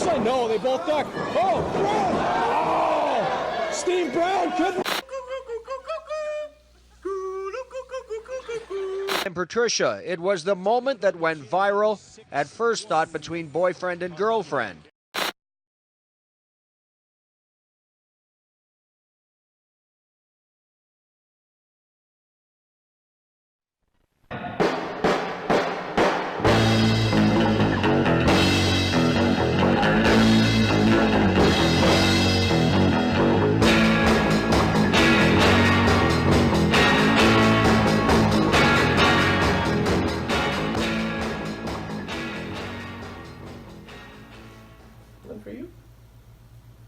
I know, they both duck. Oh, Brown! Oh! Steve Brown couldn't. And Patricia, it was the moment that went viral, at first thought between boyfriend and girlfriend. None for you?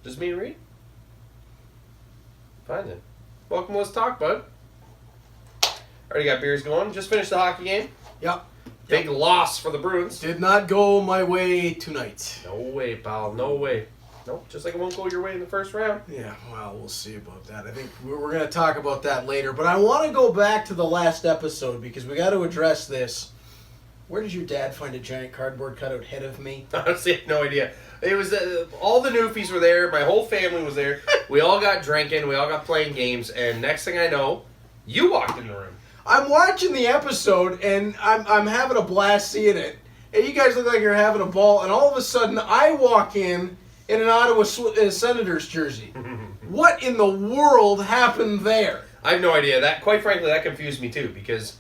Just me and Reed? Fine then. Welcome to Let's Talk, bud. Already got beers going. Just finished the hockey game. Yep. Big loss for the Bruins. Did not go my way tonight. No way, pal. No way. Nope. Just like it won't go your way in the first round. Yeah, well, we'll see about that. I think we're going to talk about that later. But I want to go back to the last episode because we got to address this. Where did your dad find a giant cardboard cutout head of me? Honestly, I have no idea. It was all the newfies were there. My whole family was there. We all got drinking. We all got playing games. And next thing I know, you walked in the room. I'm watching the episode, and I'm having a blast seeing it. And you guys look like you're having a ball. And all of a sudden, I walk in an Ottawa Senators jersey. What in the world happened there? I have no idea. That, quite frankly, that confused me too. Because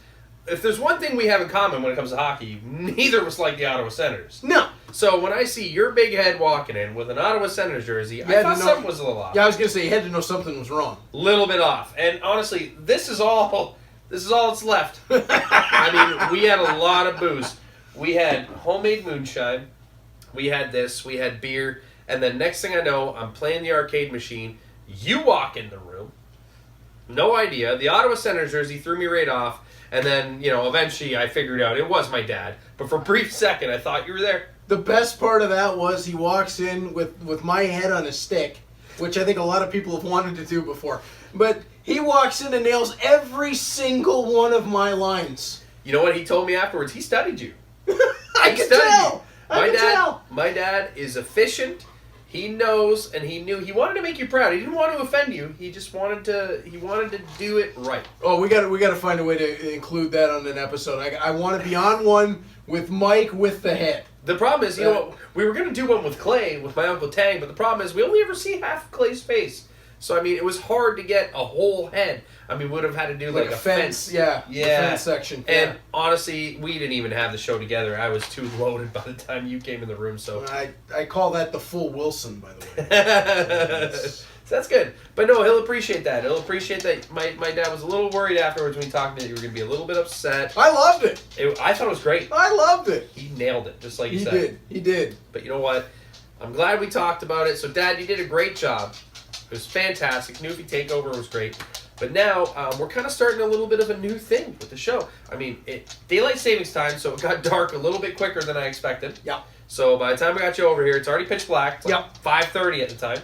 if there's one thing we have in common when it comes to hockey, neither of us like the Ottawa Senators. No. So when I see your big head walking in with an Ottawa Senators jersey, I thought something was a little off. Yeah, I was going to say, you had to know something was wrong. Little bit off. And honestly, this is all that's left. I mean, we had a lot of booze. We had homemade moonshine. We had this. We had beer. And then next thing I know, I'm playing the arcade machine. You walk in the room. No idea. The Ottawa Senators jersey threw me right off. And then, eventually I figured out it was my dad. But for a brief second, I thought you were there. The best part of that was he walks in with my head on a stick, which I think a lot of people have wanted to do before. But he walks in and nails every single one of my lines. You know what he told me afterwards? He studied you. I can tell. I can tell. My dad is efficient. He knows, and he knew. He wanted to make you proud. He didn't want to offend you. He just wanted to. He wanted to do it right. Oh, we got to find a way to include that on an episode. I want to be on one with Mike with the head. The problem is, we were going to do one with Clay, with my Uncle Tang, but the problem is we only ever see half of Clay's face. So, I mean, it was hard to get a whole head. I mean, we would have had to do like a fence. Yeah. Yeah. The fence section. And honestly, we didn't even have the show together. I was too loaded by the time you came in the room. So I call that the full Wilson, by the way. So that's good. But no, he'll appreciate that. He'll appreciate that my dad was a little worried afterwards when he talked to me that you were going to be a little bit upset. I loved it. I thought it was great. I loved it. He nailed it, just like you said. He did. But you know what? I'm glad we talked about it. So, Dad, you did a great job. It was fantastic. Newfie Takeover was great. But now, we're kind of starting a little bit of a new thing with the show. I mean, daylight savings time, so it got dark a little bit quicker than I expected. Yeah. So, by the time I got you over here, it's already pitch black. It's like 5:30 at the time.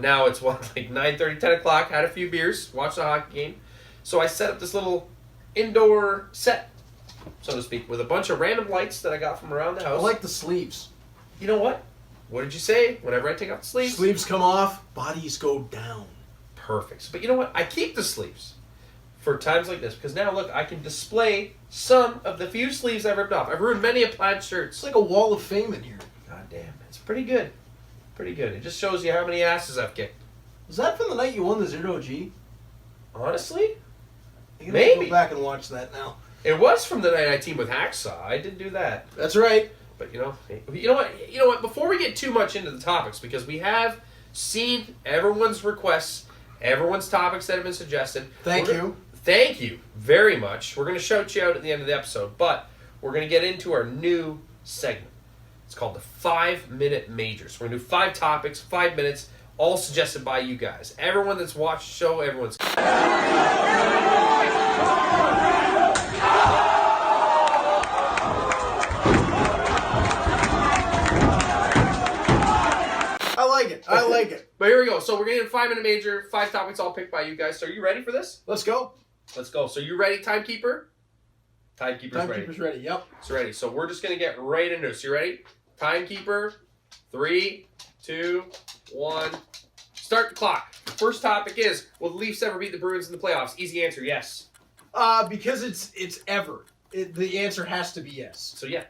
Now it's like 9:30, 10 o'clock. Had a few beers, watched the hockey game. So I set up this little indoor set, so to speak, with a bunch of random lights that I got from around the house. I like the sleeves. You know what? What did you say? Whenever I take off the sleeves? Sleeves come off, bodies go down. Perfect. But you know what? I keep the sleeves for times like this because now, look, I can display some of the few sleeves I've ripped off. I've ruined many a plaid shirt. It's like a wall of fame in here. God damn. It's pretty good. Pretty good. It just shows you how many asses I've kicked. Was that from the night you won the 0G? Honestly? You Maybe. Go back and watch that now. It was from the night I teamed with HACKSAW. I did do that. That's right. But you know what? Before we get too much into the topics, because we have seen everyone's requests, everyone's topics that have been suggested. Thank you very much. We're going to shout you out at the end of the episode, but we're going to get into our new segment. It's called the 5-Minute Majors. We're going to do 5 topics, 5 minutes, all suggested by you guys. Everyone that's watched the show, everyone's... I like it. But here we go. So we're getting a 5-minute major, 5 topics all picked by you guys. So are you ready for this? Let's go. Let's go. So you ready, timekeeper? Timekeeper's ready. Timekeeper's ready, yep. So ready. So we're just going to get right into it. So you ready? Timekeeper, 3, 2, 1. Start the clock. The first topic is, will the Leafs ever beat the Bruins in the playoffs? Easy answer, yes. Because it's ever. The answer has to be yes. So yeah.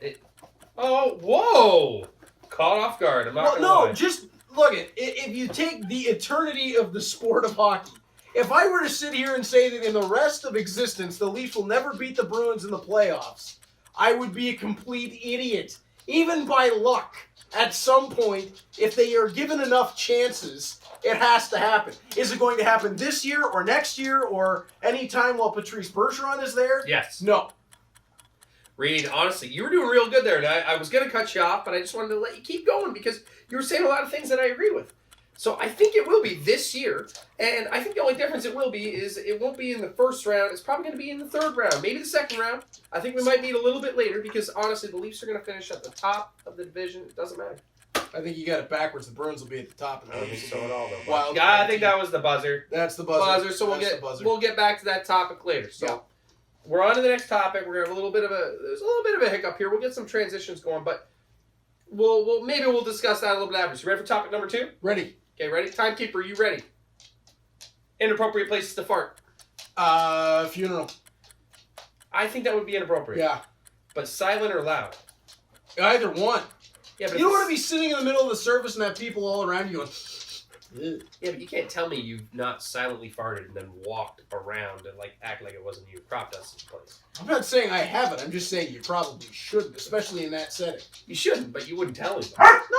Oh, whoa! Caught off guard. I'm not gonna lie. Just look at if you take the eternity of the sport of hockey. If I were to sit here and say that in the rest of existence the Leafs will never beat the Bruins in the playoffs, I would be a complete idiot. Even by luck, at some point, if they are given enough chances, it has to happen. Is it going to happen this year or next year or any time while Patrice Bergeron is there? Yes. No. Reed, honestly, you were doing real good there, and I was going to cut you off, but I just wanted to let you keep going because you were saying a lot of things that I agree with. So I think it will be this year, and I think the only difference it will be is it won't be in the first round. It's probably going to be in the third round, maybe the second round. I think we might meet a little bit later because, honestly, the Leafs are going to finish at the top of the division. It doesn't matter. I think you got it backwards. The Bruins will be at the top. I don't think so at all, though. Wild I think that was the buzzer. That's the buzzer. So we'll get back to that topic later. So yeah. We're on to the next topic. We're gonna have there's a little bit of a hiccup here. We'll get some transitions going, but maybe we'll discuss that a little bit after. So ready for topic number 2? Ready. Okay, ready? Timekeeper, you ready? Inappropriate places to fart. Funeral. I think that would be inappropriate. Yeah. But silent or loud? Either one. Yeah, but you don't want to be sitting in the middle of the service and have people all around you going, yeah, but you can't tell me you've not silently farted and then walked around and act like it wasn't you. Crop dust in place. I'm not saying I haven't. I'm just saying you probably shouldn't, especially in that setting. You shouldn't, but you wouldn't tell anybody.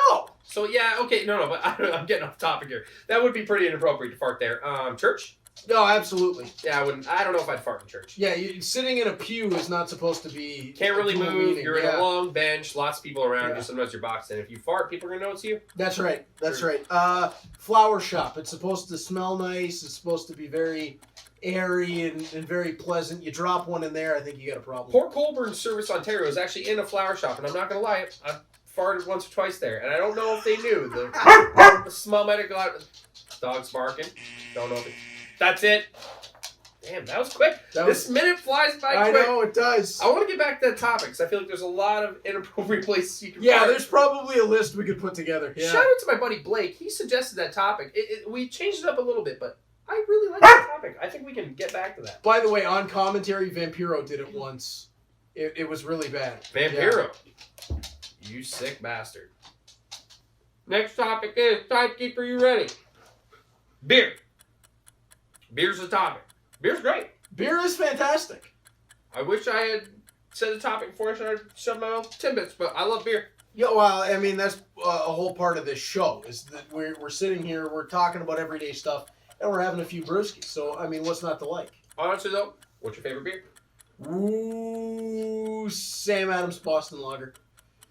No. So yeah, okay, no, but I'm getting off topic here. That would be pretty inappropriate to fart there. Church? No, absolutely. Yeah, I wouldn't. I don't know if I'd fart in church. Yeah, sitting in a pew is not supposed to be. Can't really move. Meeting. You're in a long bench. Lots of people around Yeah. you. Sometimes you're boxed in. If you fart, people are gonna know it's you. That's right. That's right. Flower shop. It's supposed to smell nice. It's supposed to be very airy and very pleasant. You drop one in there, I think you got a problem. Port Colborne Service Ontario is actually in a flower shop, and I'm not gonna lie, I've farted once or twice there, and I don't know if they knew the smell might have got. Dogs barking. Don't know if it. That's it. Damn, that was quick. This minute flies by quick. I know, it does. I want to get back to that topic because I feel like there's a lot of inappropriate places you can Yeah, fart. there's probably a list we could put together. Yeah. Shout out to my buddy Blake. He suggested that topic. We changed it up a little bit, but I really like that topic. I think we can get back to that. By the way, on commentary, Vampiro did it once. It was really bad. Vampiro. Yeah. You sick bastard. Next topic is, timekeeper, you ready? Beer. Beer's the topic. Beer's great. Beer is fantastic. I wish I had said the topic before I started shoving my own tidbits, but I love beer. Yeah, well, I mean, that's a whole part of this show, is that we're sitting here, we're talking about everyday stuff, and we're having a few brewskis. So, I mean, what's not to like? Honestly, though, what's your favorite beer? Ooh, Sam Adams Boston Lager.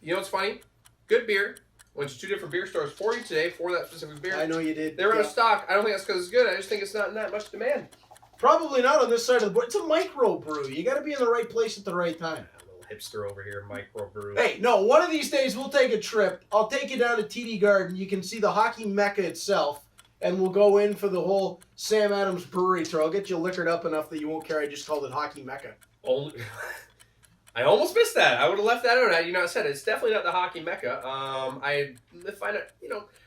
You know what's funny? Good beer. Went to 2 different beer stores for you today for that specific beer. I know you did. They were out of stock. I don't think that's because it's good. I just think it's not in that much demand. Probably not on this side of the board. It's a micro brew. You got to be in the right place at the right time. A little hipster over here, micro brew. Hey, no, one of these days we'll take a trip. I'll take you down to TD Garden. You can see the hockey mecca itself, and we'll go in for the whole Sam Adams brewery tour. I'll get you liquored up enough that you won't care I just called it hockey mecca. I almost missed that. I would have left that out. I said it's definitely not the hockey mecca. I find it,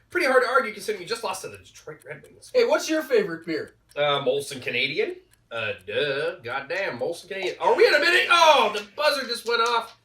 pretty hard to argue considering you just lost to the Detroit Red Wings. Hey, what's your favorite beer? Molson Canadian. Goddamn, Molson Canadian. Are we in a minute? Oh, the buzzer just went off.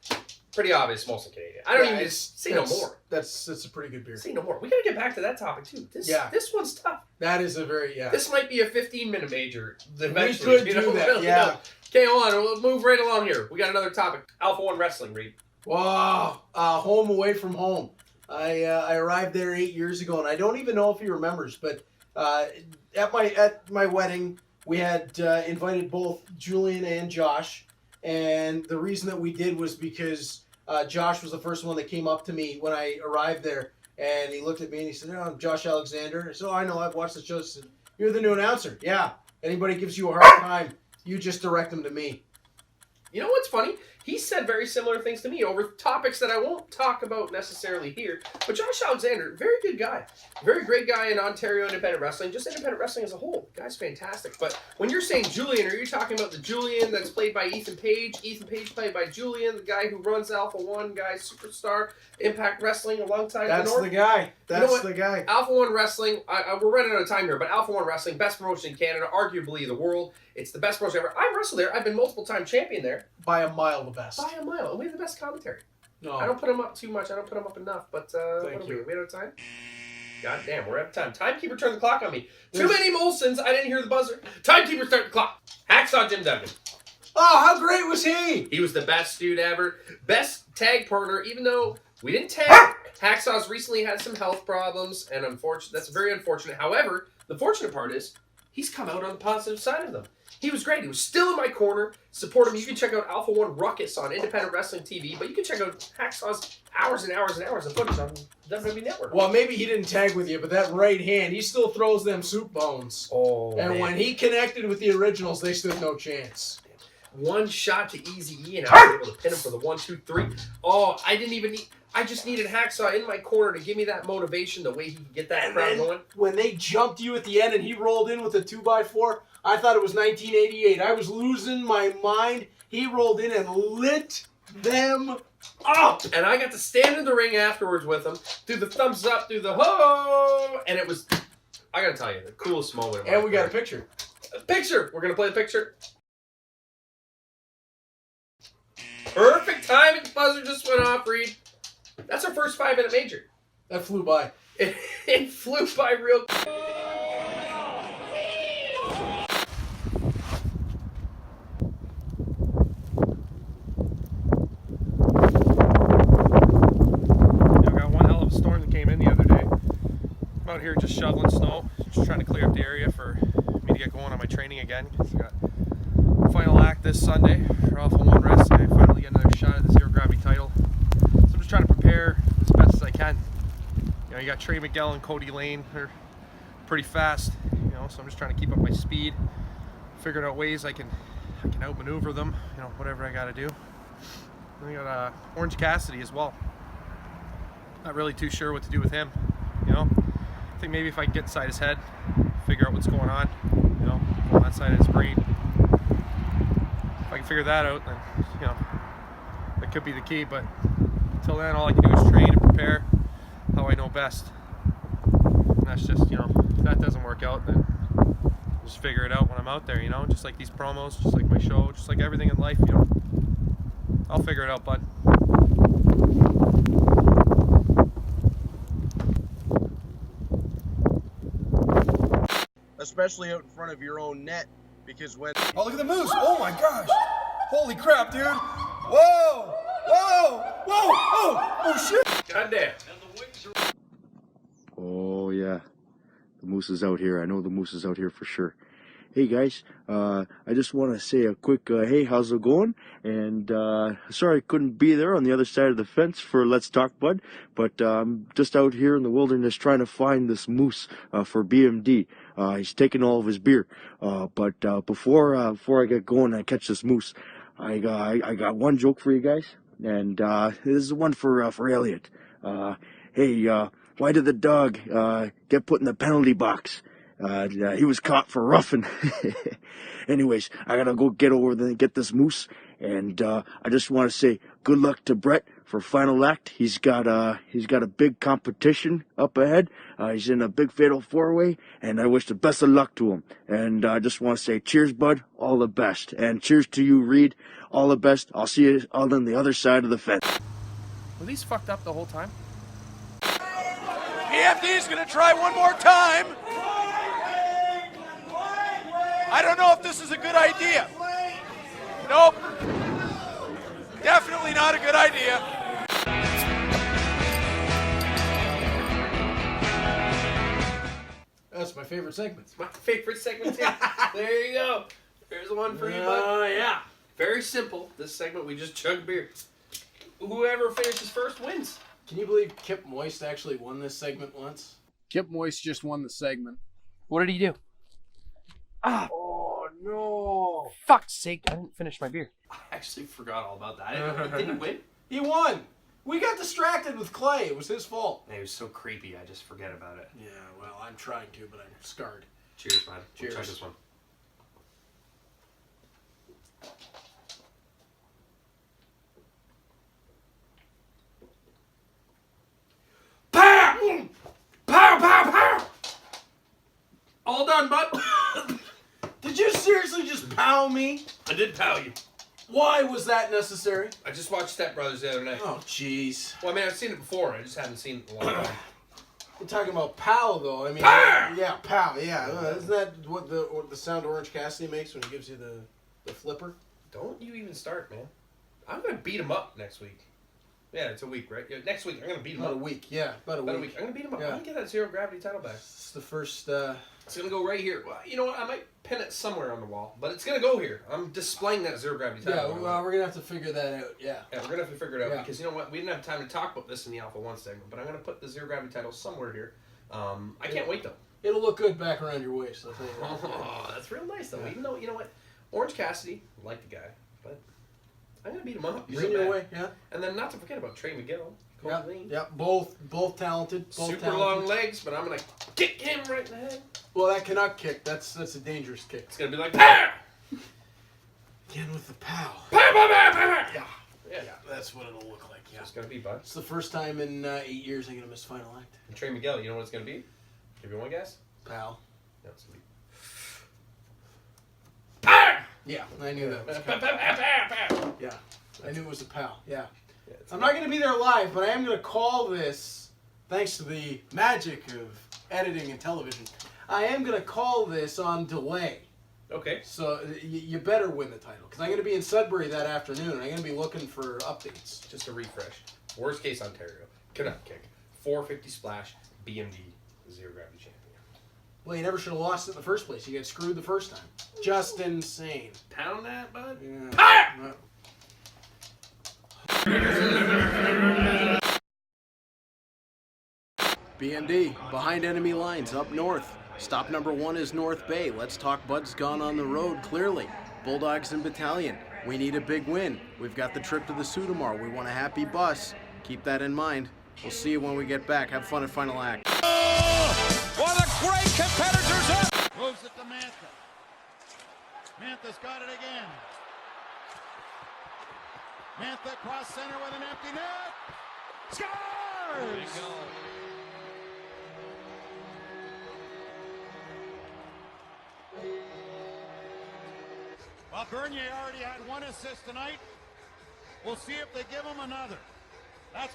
Pretty obvious, Molson Canadian. I don't even say no more. That's a pretty good beer. Say no more. We gotta get back to that topic too. This one's tough. That is a very This might be a 15-minute major. Eventually. We could do that. Really, yeah. Okay, hold on. We'll move right along here. We got another topic. Alpha One Wrestling, Reed. Wow. Home away from home. I arrived there 8 years ago, and I don't even know if he remembers, but at my wedding, we had invited both Julian and Josh, and the reason that we did was because Josh was the first one that came up to me when I arrived there, and he looked at me and he said, "Oh, I'm Josh Alexander." I said, "Oh, I know. I've watched the show." He said, "You're the new announcer." "Yeah. Anybody gives you a hard time, you just direct them to me." You know what's funny? he said very similar things to me over topics that I won't talk about necessarily here. But Josh Alexander, very good guy. Very great guy in Ontario independent wrestling. Just independent wrestling as a whole. The guy's fantastic. But when you're saying Julian, are you talking about the Julian that's played by Ethan Page? Ethan Page played by Julian, the guy who runs Alpha One, guy superstar, Impact Wrestling alongside That's the the guy. That's You know the guy. Alpha One Wrestling, we're running out of time here, but Alpha One Wrestling, best promotion in Canada, arguably the world. It's the best promotion ever. I wrestled there. I've been multiple time champion there. By a mile the best. By a mile. And we have the best commentary. No. I don't put them up too much. I don't put them up enough. But Thank you. We out of time? God damn, we're out of time. Timekeeper turned the clock on me. Too many Molsons. I didn't hear the buzzer. Timekeeper start the clock. Hacksaw Jim Duggan. Oh, how great was he? He was the best dude ever. Best tag partner, even though we didn't tag. Hacksaw's recently had some health problems, and that's very unfortunate. However, the fortunate part is he's come out on the positive side of them. He was great. He was still in my corner. Support him. You can check out Alpha One Ruckus on Independent Wrestling TV, but you can check out Hacksaw's hours and hours and hours of footage on WWE Network. Well, maybe he didn't tag with you, but that right hand, he still throws them soup bones. Oh, And man. when he connected with the originals, they stood no chance. One shot to Easy-E, and I was able to pin him for the 1, 2, 3. Oh, I just needed Hacksaw in my corner to give me that motivation, the way he could get that crowd going. When they jumped you at the end and he rolled in with a 2x4, I thought it was 1988. I was losing my mind. He rolled in and lit them up. And I got to stand in the ring afterwards with him, do the thumbs up, do the ho, and it was, I gotta tell you, the coolest moment of my And we got a career. picture. A picture. We're gonna play the picture. Perfect timing. Buzzer just went off, Reed. That's our first 5-minute major. That flew by. It flew by real quick. I got one hell of a storm that came in the other day. I'm out here just shoveling snow, just trying to clear up the area for me to get going on my training again. I got final act this Sunday for Alpha One Wrestling. I finally get another shot at the zero gravity title. So I'm just trying to prepare as best as I can. You know, you got Trey Miguel and Cody Lane. They're pretty fast, you know, so I'm just trying to keep up my speed, figuring out ways I can outmaneuver them, you know, whatever I got to do. And we got Orange Cassidy as well. Not really too sure what to do with him, you know. I think maybe if I can get inside his head, figure out what's going on, you know, on that side of his brain. If I can figure that out, then, you know, that could be the key. But until then, all I can do is train and prepare how I know best. And that's just, you know, if that doesn't work out, then just figure it out when I'm out there, you know, just like these promos, just like my show, just like everything in life, you know. I'll figure it out, bud. Especially out in front of your own net, because when... Oh, look at the moose! Oh my gosh! Holy crap, dude! Whoa! Whoa! Whoa! Oh! Oh shit! God damn. Oh yeah, the moose is out here. I know the moose is out here for sure. Hey guys, I just want to say a quick hey, how's it going? And sorry I couldn't be there on the other side of the fence for Let's Talk Bud, but I'm just out here in the wilderness trying to find this moose for BMD. He's taking all of his beer, but before I get going and catch this moose, I got one joke for you guys, and this is one for Elliot. Hey, why did the dog get put in the penalty box? He was caught for roughing. Anyways, I gotta go get over there and get this moose, and I just want to say good luck to Brett for final act. He's got a big competition up ahead. He's in a big fatal 4-way, and I wish the best of luck to him. And I just want to say cheers, bud, all the best, and cheers to you, Reed, all the best. I'll see you all on the other side of the fence. Were these fucked up the whole time? BMD's gonna try one more time. I don't know if this is a good idea. Nope. Definitely not a good idea. That's my favorite segment. It's my favorite segment too. There you go. There's one for you, bud. Oh, yeah. Very simple. This segment, we just chug beer. Whoever finishes first wins. Can you believe Kip Moist actually won this segment once? Kip Moist just won the segment. What did he do? Ah, Oh, no. fuck's sake, I didn't finish my beer. I actually forgot all about that. Did he win? He won. We got distracted with Clay. It was his fault. It was so creepy. I just forget about it. Yeah, well, I'm trying to, but I'm scarred. Cheers, man. Cheers. We'll try this one. Pow! Pow, pow, pow! All done, bud. Did you seriously just pow me? I did pow you. Why was that necessary? I just watched Step Brothers the other night. Oh, jeez. Well, I mean, I've seen it before. I just haven't seen it in a long time. We're talking about pow, though. I mean, Pow! yeah, pow. Yeah, isn't that what the sound Orange Cassidy makes when he gives you the flipper? Don't you even start, man. I'm going to beat him up next week. Yeah, it's a week, right? Yeah, next week, I'm going to beat him About up. a week, yeah, about a week. I'm going to beat him up. Yeah. I'm going to get that zero gravity title back. It's the first. It's going to go right here. Well, you know what? I might pin it somewhere on the wall, but it's going to go here. I'm displaying that zero gravity Yeah, title. well, we're gonna have to figure that out. Yeah. Yeah, we're going to have to figure it out Yeah. because you know what? We didn't have time to talk about this in the Alpha 1 segment, but I'm going to put the zero gravity title somewhere here. I can't wait, though. It'll look good back around your waist. I'll tell you that. Oh, that's real nice, though. Yeah. Even though, you know what? Orange Cassidy, I like the guy, but I'm going to beat him up. Bring it away, yeah. And then not to forget about Trey McGill. Yeah, Colleen. yeah, both talented. Both Super talented. long legs, but I'm going to kick him right in the head. Well, that Canuck kick, that's a dangerous kick. It's going to be like, pow! Again with the pow. Pow, pow, pow, pow, pow! Yeah. Yeah. Yeah, that's what it'll look like. Yeah. It's going to be, bud. It's the first time in 8 years I'm gonna miss final act. And Trey Miguel, you know what it's going to be? Give you one guess? Pow. No, it's going to be... Pow! Yeah, I knew that was Pow, coming. pow, pow, pow, pow. Yeah, I knew it was a pow. Yeah. Yeah, it's I'm not gonna be there live, but I am gonna call this, thanks to the magic of editing and television. I am gonna call this on delay. Okay. So you better win the title, because I'm going to be in Sudbury that afternoon, and I'm going to be looking for updates. Just a refresh. Worst case Ontario. Canuck kick. 450 splash. BMD. Zero gravity champion. Well, you never should have lost it in the first place. You got screwed the first time. Just insane. Pound that, bud. Yeah. Ah! BMD, behind enemy lines, up north. Stop number 1 is North Bay. Let's talk Bud's gone on the road, clearly. Bulldogs and Battalion, we need a big win. We've got the trip to the Sioux tomorrow. We want a happy bus. Keep that in mind. We'll see you when we get back. Have fun at Final Act. Oh, one of the great competitors up. Moves it to Mantha. Mantha's got it again. Mantha across center with an empty net. Scores! There you go. Well, Bernier already had 1 assist tonight. We'll see if they give him another. That's